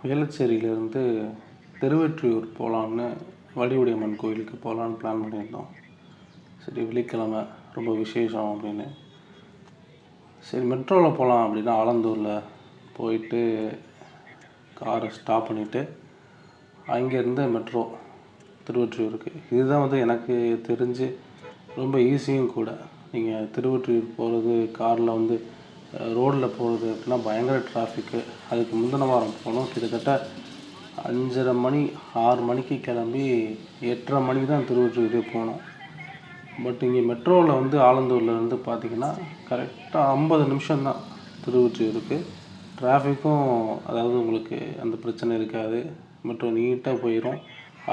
வேளச்சேரியிலேருந்து திருவொற்றியூர் போகலான்னு வடிவுடையம்மன் கோயிலுக்கு போகலான்னு பிளான் பண்ணியிருந்தோம். சரி, வெள்ளிக்கிழமை ரொம்ப விசேஷம் அப்படின்னு. சரி, மெட்ரோவில் போகலாம் அப்படின்னா ஆலந்தூரில் போயிட்டு காரை ஸ்டாப் பண்ணிவிட்டு அங்கேருந்து மெட்ரோ திருவொற்றியூருக்கு. இதுதான் எனக்கு தெரிஞ்சு ரொம்ப ஈஸியும் கூட. நீங்கள் திருவொற்றியூர் போகிறது காரில் ரோடில் போகிறது அப்படின்னா பயங்கர டிராஃபிக்கு. அதுக்கு முந்தின வாரம் போனோம். கிட்டத்தட்ட 5:30 மணி 6 மணிக்கு கிளம்பி 8:30 மணிக்கு தான் திருவொற்றியூரே போனோம். பட் இங்கே மெட்ரோவில் ஆலந்தூர்லேருந்து பார்த்திங்கன்னா கரெக்டாக 50 நிமிஷம்தான் திருவொற்றியூருக்கு. டிராஃபிக்கும் உங்களுக்கு அந்த பிரச்சனை இருக்காது. மெட்ரோ நீட்டாக போயிடும்.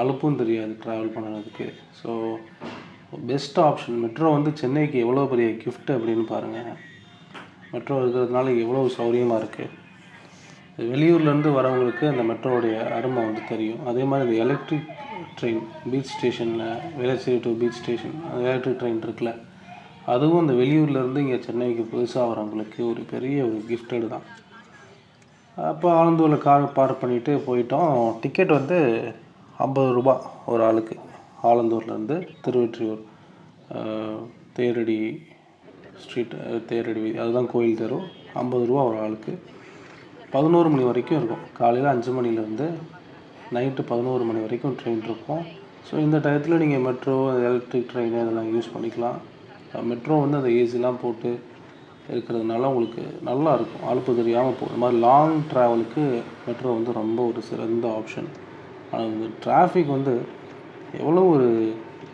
அலுப்பும் தெரியாது ட்ராவல் பண்ணுறதுக்கு. So best option metro. சென்னைக்கு எவ்வளோ பெரிய கிஃப்ட் அப்படின்னு பாருங்கள். மெட்ரோ இருக்கிறதுனால எவ்வளோ சௌகரியமாக இருக்குது. வெளியூர்லேருந்து வரவங்களுக்கு அந்த மெட்ரோவுடைய அருமை தெரியும். அதே மாதிரி இந்த எலக்ட்ரிக் ட்ரெயின் பீச் ஸ்டேஷனில் வேளச்சேரி டு பீச் ஸ்டேஷன் அந்த எலக்ட்ரிக் ட்ரெயின் இருக்குல்ல, அதுவும் இந்த வெளியூர்லேருந்து இங்கே சென்னைக்கு புதுசாக வரவங்களுக்கு ஒரு பெரிய ஒரு கிஃப்டடு தான். அப்போ ஆலந்தூரில் கார் பார்க் பண்ணிவிட்டு போயிட்டோம். டிக்கெட் 50 ரூபா ஒரு ஆளுக்கு. ஆலந்தூர்லேருந்து திருவொற்றியூர் தேரடி ஸ்ட்ரீட், தேரடி வீதி, அதுதான் கோயில் தெரு. 50 ரூபா ஒரு ஆளுக்கு. 11 மணி வரைக்கும் இருக்கும். காலையில் 5 மணிலேருந்து நைட்டு 11 மணி வரைக்கும் ட்ரெயின் இருக்கும். ஸோ இந்த டயத்தில் நீங்கள் மெட்ரோ, எலக்ட்ரிக் ட்ரெயின் இதெல்லாம் யூஸ் பண்ணிக்கலாம். மெட்ரோ அந்த ஏசிலாம் போட்டு இருக்கிறதுனால உங்களுக்கு நல்லாயிருக்கும். அலுப்பு தெரியாமல் போகும். இந்த மாதிரி லாங் ட்ராவலுக்கு மெட்ரோ ரொம்ப ஒரு சிறந்த ஆப்ஷன். ஆனால் இந்த டிராஃபிக் எவ்வளோ ஒரு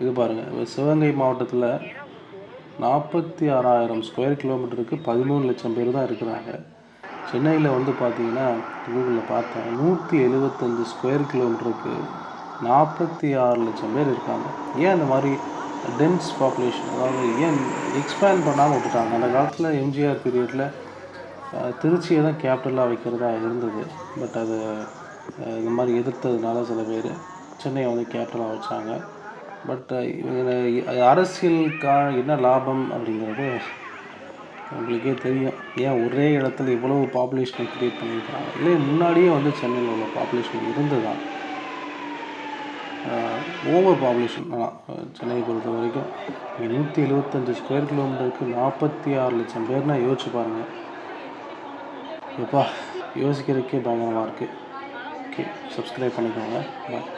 இது பாருங்கள். சிவகங்கை மாவட்டத்தில் 46,000 ஸ்கொயர் கிலோமீட்டருக்கு 13 லட்சம் பேர் தான் இருக்கிறாங்க. சென்னையில் பார்த்தீங்கன்னா கூகுளில் பார்த்தேன், 175 ஸ்கொயர் கிலோமீட்டருக்கு 46 லட்சம் பேர் இருக்காங்க. ஏன் அந்த மாதிரி டென்ஸ் பாப்புலேஷன், அதாவது ஏன் எக்ஸ்பேண்ட் பண்ணாமல் விட்டுட்டாங்க? அந்த காலத்தில் எம்ஜிஆர் பீரியடில் திருச்சியை தான் கேபிட்டலாக வைக்கிறதா இருந்தது. பட் அது இந்த மாதிரி எதிர்த்ததுனால சில பேர் சென்னையை கேபிட்டலாக வச்சாங்க. பட் அரசியலுக்காக என்ன லாபம் அப்படிங்கிறது உங்களுக்கே தெரியும். ஏன் ஒரே இடத்துல இவ்வளவு பாப்புலேஷனை க்ரியேட் பண்ணியிருக்காங்க? இல்லை, முன்னாடியே சென்னையில் உள்ள பாப்புலேஷன் இருந்து தான் ஓவர் பாப்புலேஷன். சென்னையை பொறுத்த வரைக்கும் 175 ஸ்கொயர் கிலோமீட்டருக்கு 46 லட்சம் பேர்னால் யோசிச்சு பாருங்கள். எப்பா, யோசிக்கிறதுக்கே பயங்கரமாக இருக்குது. ஓகே, சப்ஸ்கிரைப் பண்ணிக்கோங்க. பாய்.